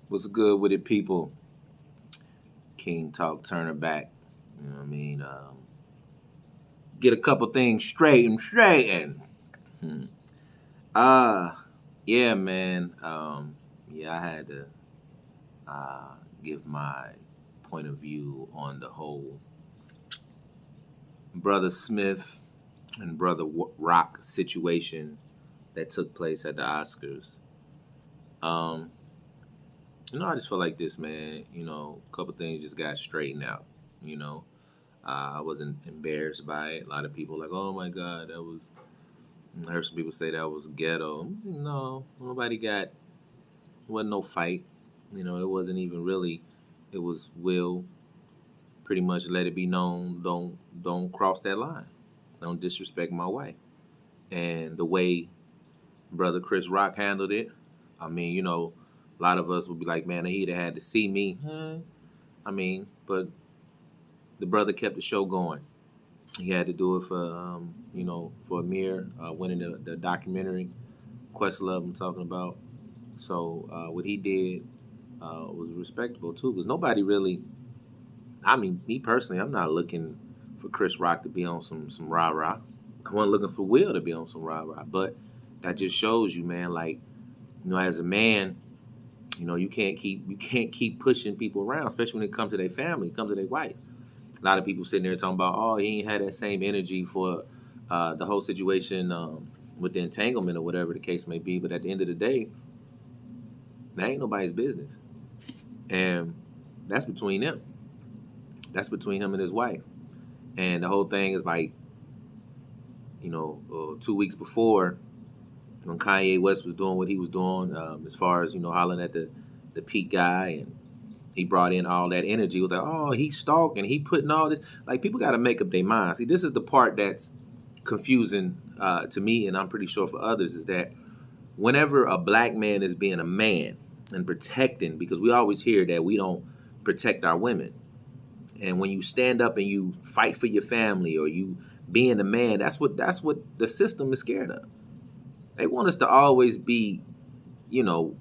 What's good with it, people? King Talk Turner back. You know what I mean? Get a couple things straight and straight. Hmm. Uh, yeah, man. Yeah, I had to give my point of view on the whole Brother Smith and Brother Rock situation that took place at the Oscars. Um, I just feel like this, man. A couple things just got straightened out. You know, I wasn't embarrassed by it. A lot of people like, oh my God, that was. I heard some people say that was ghetto. No, nobody got. It wasn't no fight. It wasn't even really. It was will pretty much let it be known. Don't cross that line. Don't disrespect my wife. And the way brother Chris Rock handled it, I mean, a lot of us would be like, man, he'd have had to see me. But the brother kept the show going. He had to do it for Amir winning the documentary Questlove I'm talking about. So what he did was respectable too, because nobody really. I mean, me personally, I'm not looking for Chris Rock to be on some rah rah. I wasn't looking for Will to be on some rah rah, but that just shows you, man. Like, as a man, you can't keep pushing people around, especially when it comes to their family, it comes to their wife. A lot of people sitting there talking about, oh, he ain't had that same energy for the whole situation with the entanglement or whatever the case may be. But at the end of the day, that ain't nobody's business, and that's between them. That's between him and his wife. And the whole thing is like, 2 weeks before, when Kanye West was doing what he was doing, as far as hollering at the Pete guy, and he brought in all that energy. It was like, oh, he's stalking, he putting all this. Like, people got to make up their minds. See, this is the part that's confusing to me, and I'm pretty sure for others, is that whenever a black man is being a man and protecting, because we always hear that we don't protect our women, and when you stand up and you fight for your family, or you being a man, that's what the system is scared of. They want us to always be, you know,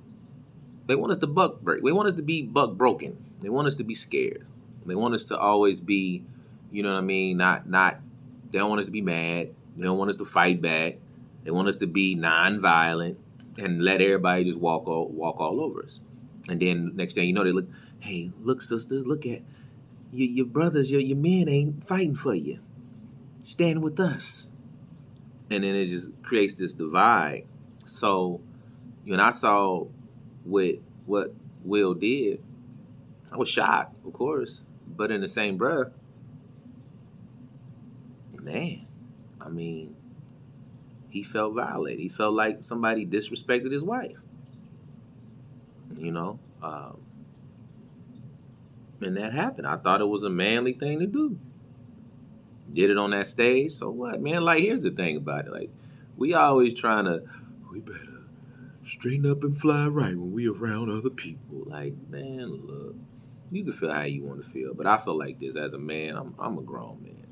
they want us to buck break. They want us to be buck broken. They want us to be scared. They want us to always be, you know what I mean, not they don't want us to be mad. They don't want us to fight back. They want us to be non-violent and let everybody just walk all over us. And then next thing you know, they look, hey, look, sisters, look at your brothers, your men ain't fighting for you. Stand with us. And then it just creates this divide. So, when I saw what Will did, I was shocked, of course. But in the same breath, man, I mean, he felt violated. He felt like somebody disrespected his wife. You know, um, and that happened. I thought it was a manly thing to do. Did it on that stage. So what, man? Like, here's the thing about it. Like, we always trying to, we better straighten up and fly right when we around other people. Like, man, look, you can feel how you want to feel, but I feel like this as a man. I'm a grown man.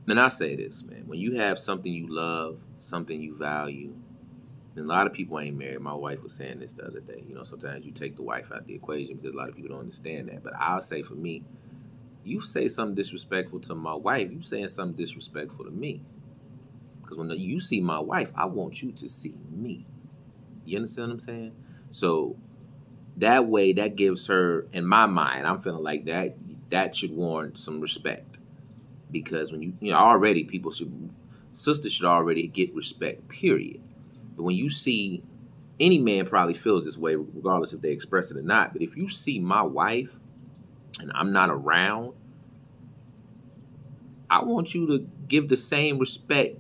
And I say this, man, when you have something you love, something you value, and a lot of people ain't married. My wife was saying this the other day. Sometimes you take the wife out the equation because a lot of people don't understand that. But I'll say, for me, you say something disrespectful to my wife, you saying something disrespectful to me. Because when you see my wife, I want you to see me. You understand what I'm saying? So that way, that gives her, in my mind, I'm feeling like that should warrant some respect. Because when already sisters should already get respect, period. But when you see, any man probably feels this way, regardless if they express it or not. But if you see my wife and I'm not around, I want you to give the same respect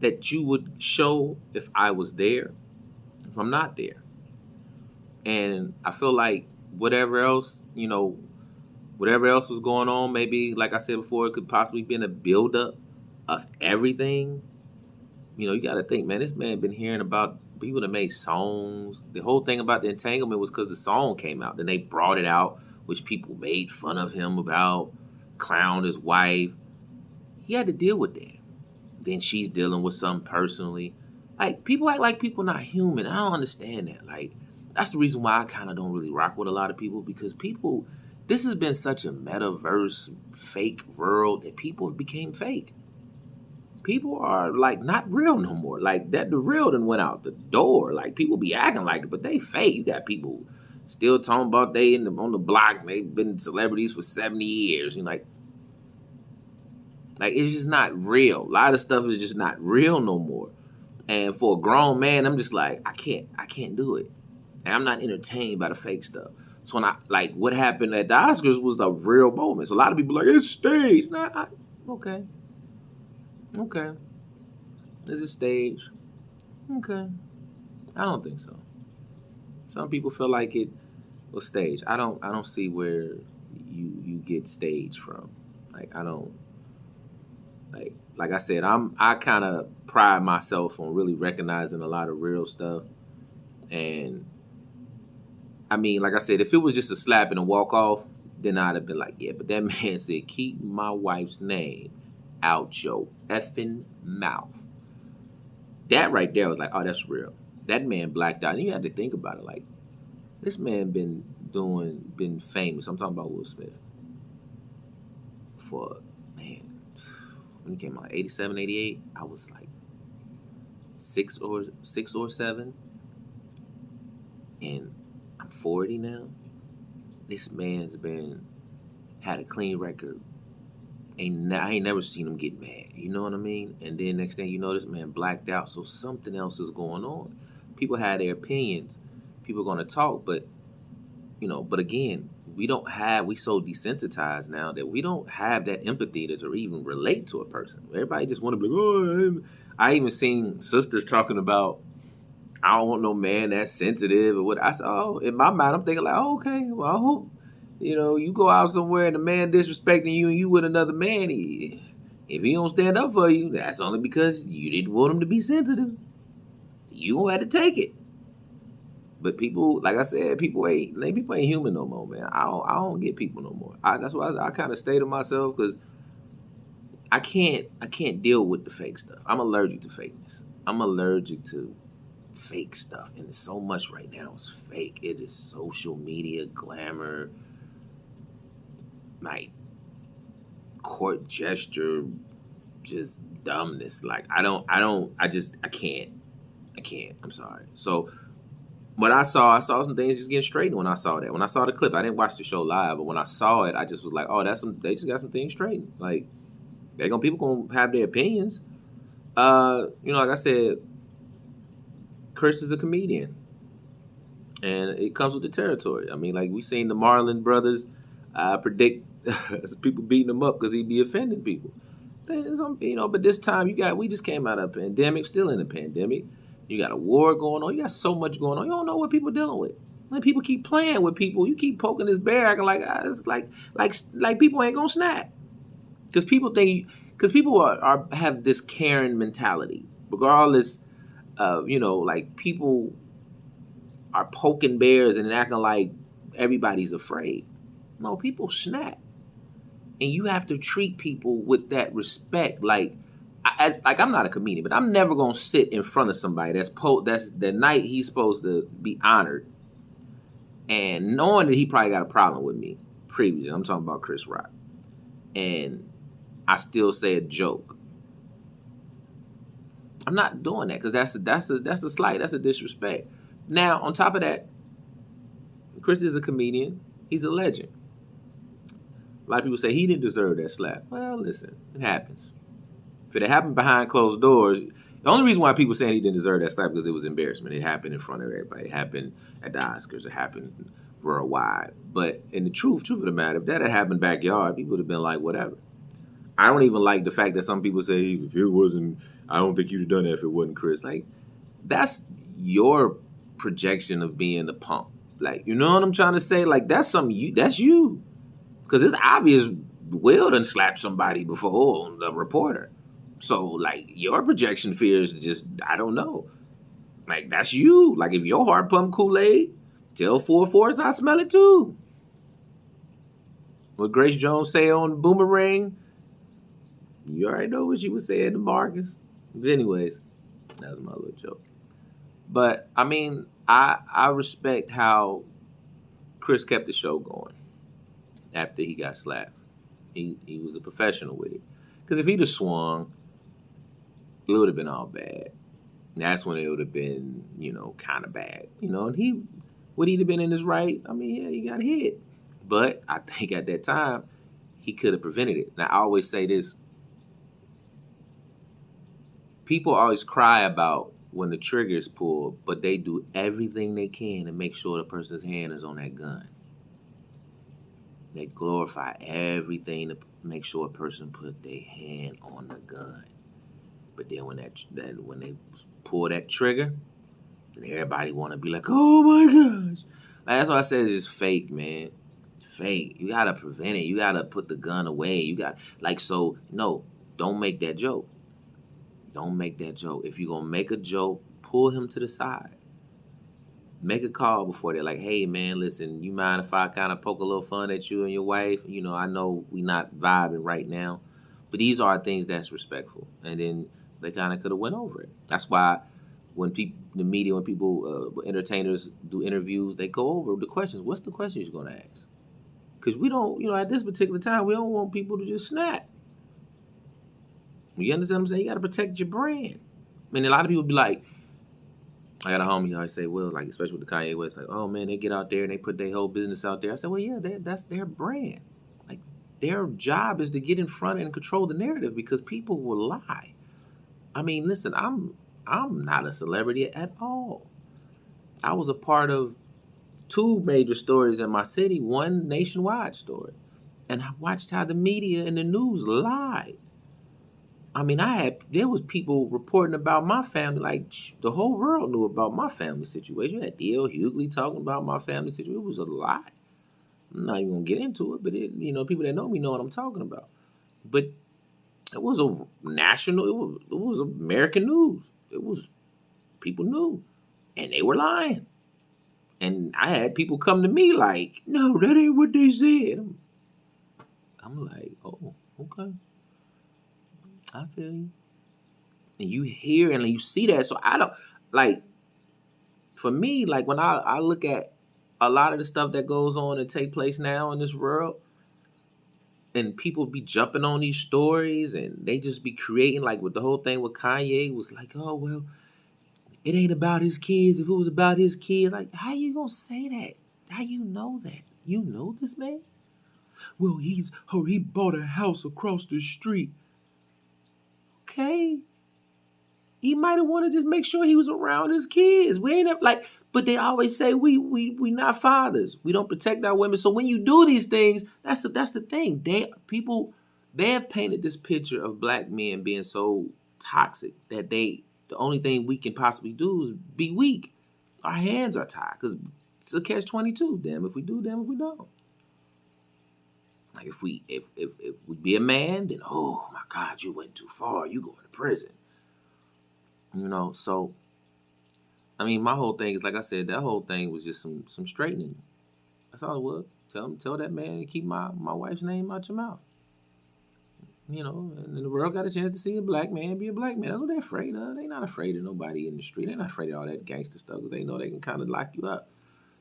that you would show if I was there, if I'm not there. And I feel like whatever else was going on, maybe, like I said before, it could possibly been a buildup of everything. You got to think, man, this man been hearing about people that made songs. The whole thing about the entanglement was because the song came out. Then they brought it out, which people made fun of him about, clowned his wife. He had to deal with that. Then she's dealing with something personally. Like, people act like people not human. I don't understand that. Like, That's the reason why I kind of don't really rock with a lot of people, because people, this has been such a metaverse fake world that people became fake. People are like not real no more. Like that, the real done went out the door. Like people be acting like it, but they fake. You got people still talking about they on the block. They've been celebrities for 70 years. You know, like it's just not real. A lot of stuff is just not real no more. And for a grown man, I'm just like, I can't do it. And I'm not entertained by the fake stuff. So when I like what happened at the Oscars was the real moment. So a lot of people are like, it's staged. Okay, okay, is it staged? Okay, I don't think so. Some people feel like it was staged. I don't see where you get staged from. Like I don't like I said, I kind of pride myself on really recognizing a lot of real stuff. And I mean, like I said, if it was just a slap and a walk off, then I'd have been like, yeah. But that man said, keep my wife's name out your effing mouth. That right there was like, oh, that's real. That man blacked out. And you had to think about it. Like, this man been famous. I'm talking about Will Smith. For, man, when he came out, 87, 88, I was like six or seven. And I'm 40 now. This man's had a clean record. I ain't never seen him get mad. You know what I mean? And then next thing you know, this man blacked out. So something else is going on. People have their opinions. People are going to talk, but but again, we so desensitized now that we don't have that empathy to even relate to a person. Everybody just want to be like, oh, I even seen sisters talking about, I don't want no man that's sensitive or what. I said, oh, in my mind, I'm thinking like, oh, okay, well, I hope, you go out somewhere and a man disrespecting you and you with another man, if he don't stand up for you, that's only because you didn't want him to be sensitive. You gonna have to take it. But people, like I said, people ain't human no more, man. I don't get people no more. That's why I kind of stay to myself, because I can't deal with the fake stuff. I'm allergic to fakeness. I'm allergic to fake stuff, and it's so much right now is fake. It is social media glamour, like court gesture, just dumbness. Like I can't. I'm sorry. So what I saw some things just getting straightened when I saw that. When I saw the clip, I didn't watch the show live, but when I saw it, I just was like, oh, they just got some things straightened. Like people gonna have their opinions. Like I said, Chris is a comedian, and it comes with the territory. I mean, like we seen the Marlon brothers predict people beating him up because he'd be offending people. But this time we just came out of a pandemic, still in a pandemic. You got a war going on. You got so much going on. You don't know what people are dealing with. Like people keep playing with people. You keep poking this bear, acting like it's like people ain't gonna snap. Because people have this Karen mentality, regardless of like people are poking bears and acting like everybody's afraid. No, people snap, and you have to treat people with that respect. Like I'm not a comedian, but I'm never gonna sit in front of somebody that's the night he's supposed to be honored, and knowing that he probably got a problem with me previously. I'm talking about Chris Rock, and I still say a joke. I'm not doing that, because that's a slight, that's a disrespect. Now, on top of that, Chris is a comedian. He's a legend. A lot of people say he didn't deserve that slap. Well, listen, it happens. If it had happened behind closed doors, the only reason why people saying he didn't deserve that slap because it was embarrassment. It happened in front of everybody. It happened at the Oscars. It happened worldwide. But in the truth of the matter, if that had happened backyard, people would have been like, whatever. I don't even like the fact that some people say, if it wasn't, I don't think you'd have done that if it wasn't Chris. Like, that's your projection of being the punk. Like, you know what I'm trying to say? Like, that's you. Because it's obvious Will done slapped somebody before, the reporter. So, like, your projection fears just, I don't know. Like, that's you. Like, if your heart pump Kool-Aid, tell 4-4s I smell it too. What Grace Jones say on Boomerang, you already know what she was saying to Marcus. But anyways, that was my little joke. But, I mean, I respect how Chris kept the show going after he got slapped. He was a professional with it. Because if he'd have swung, it would have been all bad. That's when it would have been, kind of bad. And would he have been in his right? I mean, yeah, he got hit. But I think at that time, he could have prevented it. Now, I always say this. People always cry about when the trigger is pulled, but they do everything they can to make sure the person's hand is on that gun. They glorify everything to make sure a person put their hand on the gun. But then when when they pull that trigger, then everybody want to be like, "Oh my gosh!" That's why I said it's fake, man. Fake. You gotta prevent it. You gotta put the gun away. No. Don't make that joke. Don't make that joke. If you're gonna make a joke, pull him to the side. Make a call before they're like, "Hey man, listen, you mind if I kind of poke a little fun at you and your wife? I know we not vibing right now, but these are things that's respectful." And then they kind of could have went over it. That's why when the media, when people, entertainers do interviews, they go over the questions. What's the questions you're gonna ask? Because we don't, at this particular time, we don't want people to just snap. You understand what I'm saying? You got to protect your brand. I mean, a lot of people be like, I got a homie who always say, well, like, especially with the Kanye West, like, oh man, they get out there and they put their whole business out there. I said, well, yeah, that's their brand. Like, their job is to get in front and control the narrative because people will lie. I mean, listen, I'm not a celebrity at all. I was a part of 2 major stories in my city, 1 nationwide story. And I watched how the media and the news lied. I mean, there was people reporting about my family, like the whole world knew about my family situation. You had D.L. Hughley talking about my family situation. It was a lot. I'm not even gonna get into it, but people that know me know what I'm talking about. But it was a national. It was American news. It was people knew, and they were lying. And I had people come to me like, "No, that ain't what they said." I'm like, "Oh, okay, I feel you." And you hear and you see that. So I don't like, for me, like when I look at a lot of the stuff that goes on and take place now in this world, and people be jumping on these stories and they just be creating, like with the whole thing with Kanye was like, oh well, it ain't about his kids. If it was about his kids, like how you gonna say that? How you know that? You know this man? Well, he bought a house across the street. Okay. He might have wanted to just make sure he was around his kids. We ain't like, but they always say we not fathers. We don't protect our women. So when you do these things, that's the thing. They have painted this picture of black men being so toxic that the only thing we can possibly do is be weak. Our hands are tied because it's a catch-22. Damn if we do, damn if we don't. Like if we be a man, then oh my God, you went too far. You going to prison. So I mean, my whole thing is like I said, that whole thing was just some straightening. That's all it was. Tell that man to keep my wife's name out your mouth. And the world got a chance to see a black man be a black man. That's what they're afraid of. They're not afraid of nobody in the street. They're not afraid of all that gangster stuff because they know they can kind of lock you up.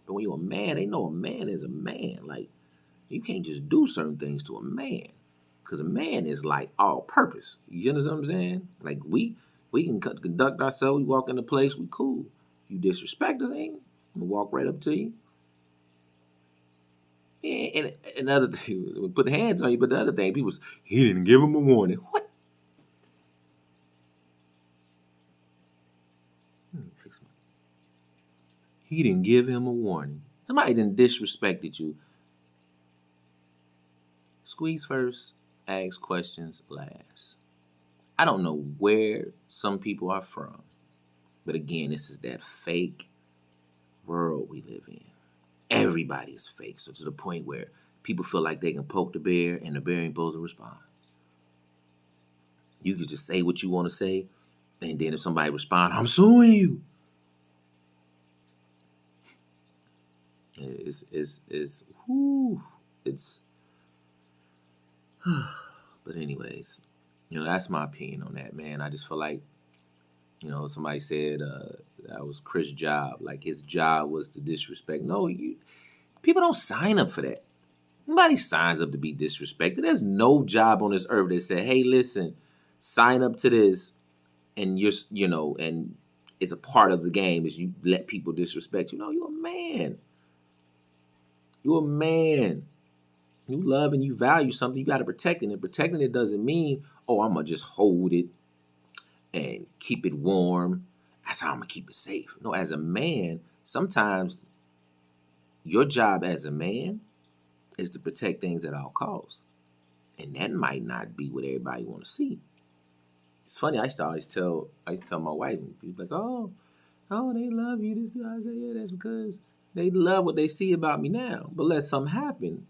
But when you're a man, they know a man is a man. Like, you can't just do certain things to a man because a man is like all purpose. You understand what I'm saying? Like, we can conduct ourselves. We walk into place, we cool. You disrespect us, ain't? I'm gonna walk right up to you. Yeah, and another thing, we put hands on you, but the other thing, people, he didn't give him a warning. What? He didn't give him a warning. Somebody done disrespected you. Squeeze first, ask questions last. I don't know where some people are from, but again, this is that fake world we live in. Everybody is fake. So to the point where people feel like they can poke the bear and the bear ain't supposed to respond. You can just say what you want to say, and then if somebody respond, I'm suing you. It's but anyways, that's my opinion on that, man. I just feel like, somebody said That was Chris' job. Like his job was to disrespect. No, people don't sign up for that. Nobody signs up to be disrespected. There's no job on this earth that said, "Hey, listen, sign up to this, and and it's a part of the game is you let people disrespect you." No, you're a man. You're a man. You love and you value something. You got to protect it. And protecting it doesn't mean, oh, I'm gonna just hold it and keep it warm. That's how I'm gonna keep it safe. No, as a man, sometimes your job as a man is to protect things at all costs. And that might not be what everybody want to see. It's funny, I used to tell my wife, and people like, oh, they love you. This guy, I say, yeah, that's because they love what they see about me now. But let something happen,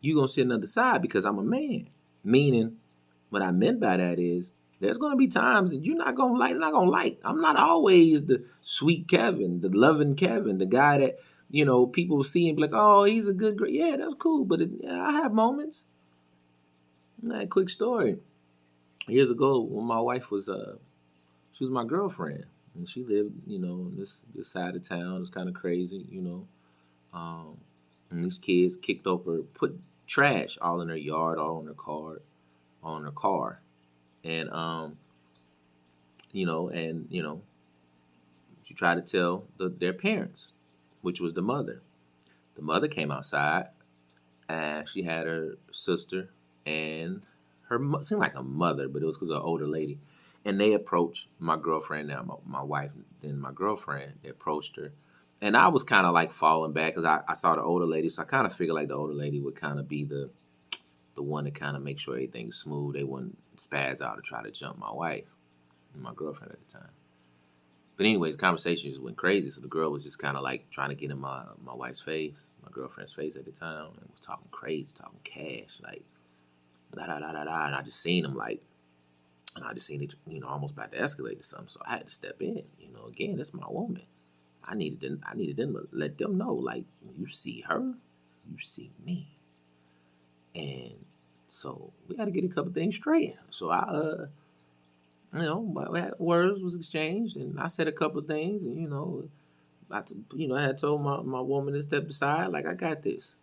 you gonna sit on the side because I'm a man. Meaning, what I meant by that is there's gonna be times that you're not gonna like, not gonna like. I'm not always the sweet Kevin, the loving Kevin, the guy that people see and be like, oh, he's a good, great. Yeah, that's cool. But I have moments. Quick story. Years ago, when my wife was she was my girlfriend, and she lived in this side of town. It's kind of crazy, Um, and these kids kicked over, put trash all in her yard, all in her car, all in her car, and she tried to tell their parents, which was the mother. The mother came outside, and she had her sister and seemed like a mother, but it was because of an older lady. And they approached my girlfriend now, my wife, then my girlfriend. They approached her, and I was kind of like falling back because I saw the older lady, so I kind of figured like the older lady would kind of be the one to kind of make sure everything's smooth. They wouldn't spaz out or try to jump my wife and my girlfriend at the time. But anyways, the conversation just went crazy. So the girl was just kind of like trying to get in my wife's face, my girlfriend's face at the time, and was talking crazy, talking cash, like da da da da da. And I just seen him like, and I just seen it, almost about to escalate to something. So I had to step in. Again, that's my woman. I needed them to let them know, like, you see her, you see me, and so we had to get a couple things straight. So words was exchanged, and I said a couple of things, and I had told my woman to step aside, like, I got this.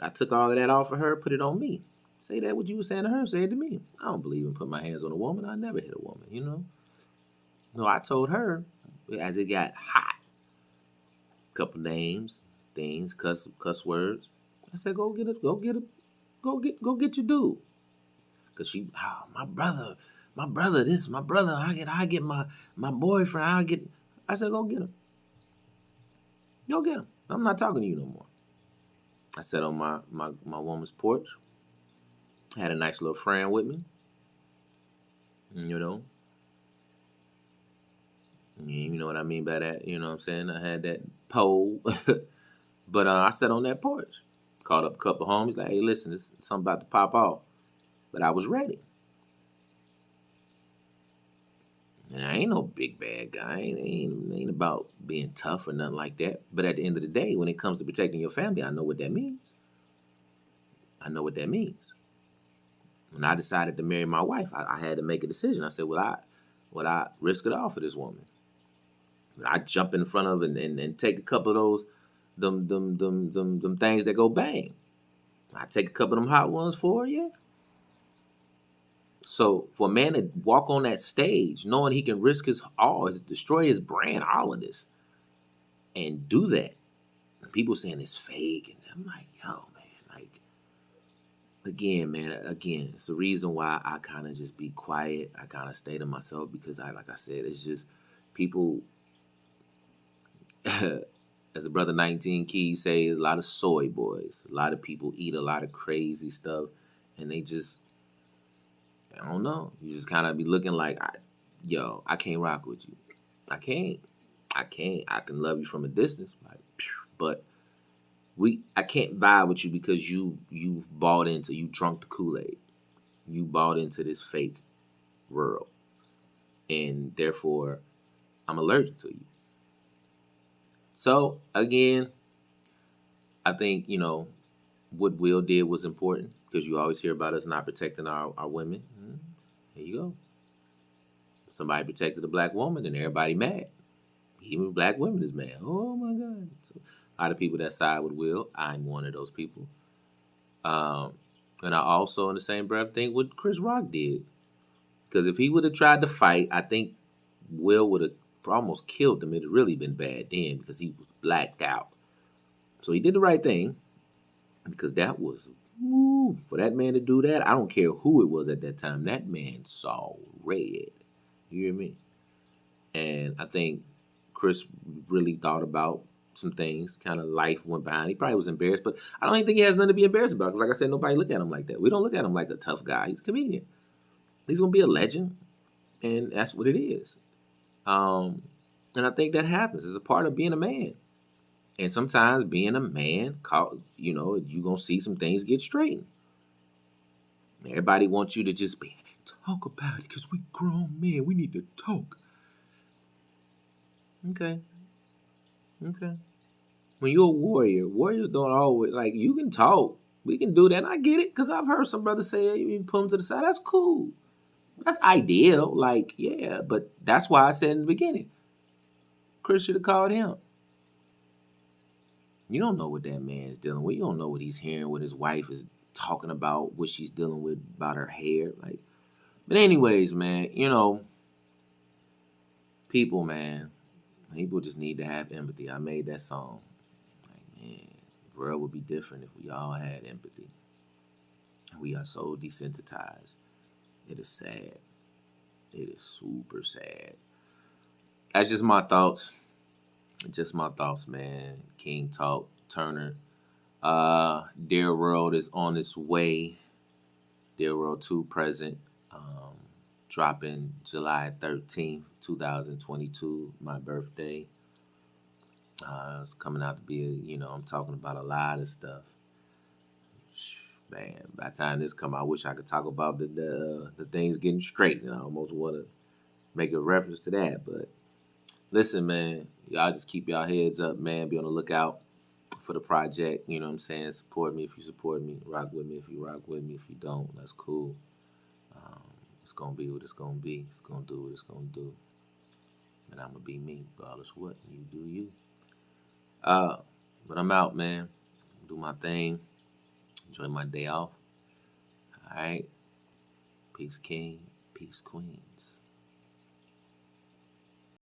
I took all of that off of her, put it on me. Say that what you were saying to her, say it to me. I don't believe in putting my hands on a woman. I never hit a woman. No, I told her as it got hot, couple names, things, cuss words. I said, go get your dude. Cause my brother, this my brother. I get my boyfriend. I said, go get him. Go get him. I'm not talking to you no more. I sat on my woman's porch. Had a nice little friend with me. You know what I mean by that. You know what I'm saying? I had that pole. But I sat on that porch. Called up a couple of homies. Like, hey, listen, there's something about to pop off. But I was ready. And I ain't no big bad guy. It ain't about being tough or nothing like that. But at the end of the day, when it comes to protecting your family, I know what that means. When I decided to marry my wife, I had to make a decision. I said, would I risk it all for this woman? Would I jump in front of and take a couple of those them things that go bang? I take a couple of them hot ones for her, yeah. So for a man to walk on that stage, knowing he can risk his all, destroy his brand, all of this, and do that, and people saying it's fake, and I'm like, yo, man, like, again, it's the reason why I kind of just be quiet. I kind of stay to myself because like I said, it's just people. As the brother 19 Keys say, a lot of soy boys. A lot of people eat a lot of crazy stuff, and they just, I don't know. You just kind of be looking like, I can't rock with you. I can't. I can love you from a distance, like, but I can't vibe with you because you've bought into, you drunk the Kool-Aid. You bought into this fake world, and therefore, I'm allergic to you. So again, I think what Will did was important because you always hear about us not protecting our women. Here you go. Somebody protected a black woman, and everybody mad. Even black women is mad. Oh my God. So, a lot of people that side with Will. I'm one of those people. Um, and I also, in the same breath, think what Chris Rock did. Because if he would have tried to fight, I think Will would have almost killed him. It'd really been bad then because he was blacked out. So he did the right thing because that was, woo, for that man to do that. I don't care who it was at that time. That man saw red. You hear me? And I think Chris really thought about some things. Kind of life went behind. He probably was embarrassed, but I don't even think he has nothing to be embarrassed about. Because, like I said, nobody look at him like that. We don't look at him like a tough guy. He's a comedian. He's gonna be a legend, and that's what it is. Um, and I think that happens. It's a part of being a man. And sometimes being a man, you gonna see some things get straightened. Everybody wants you to just be talk about it because we grown men. We need to talk. Okay, okay. When you're a warrior, warriors don't always like you can talk. We can do that. And I get it because I've heard some brothers say, "Hey, you can put them to the side." That's cool. That's ideal. Like, yeah, but that's why I said in the beginning, Chris should have called him. You don't know what that man's dealing with. You don't know what he's hearing, what his wife is talking about, what she's dealing with about her hair. Like, but anyways, man, people, man, people just need to have empathy. I made that song. Like, man, the world would be different if we all had empathy. We are so desensitized. It is sad. It is super sad. That's just my thoughts. Just my thoughts, man. King Talk, Turner. Dear World is on its way. Dear World 2 present. Um, Dropping July 13th, 2022, my birthday. It's coming out to be, I'm talking about a lot of stuff. Man, by the time this come out, I wish I could talk about the things getting straight. I almost want to make a reference to that. But listen, man, y'all just keep y'all heads up, man. Be on the lookout for the project. You know what I'm saying? Support me if you support me. Rock with me if you rock with me. If you don't, that's cool. Um, it's going to be what it's going to be. It's going to do what it's going to do. And I'm going to be me, regardless what. You do you. Uh, but I'm out, man. Do my thing. Enjoy my day off. All right. Peace, King. Peace, Queen.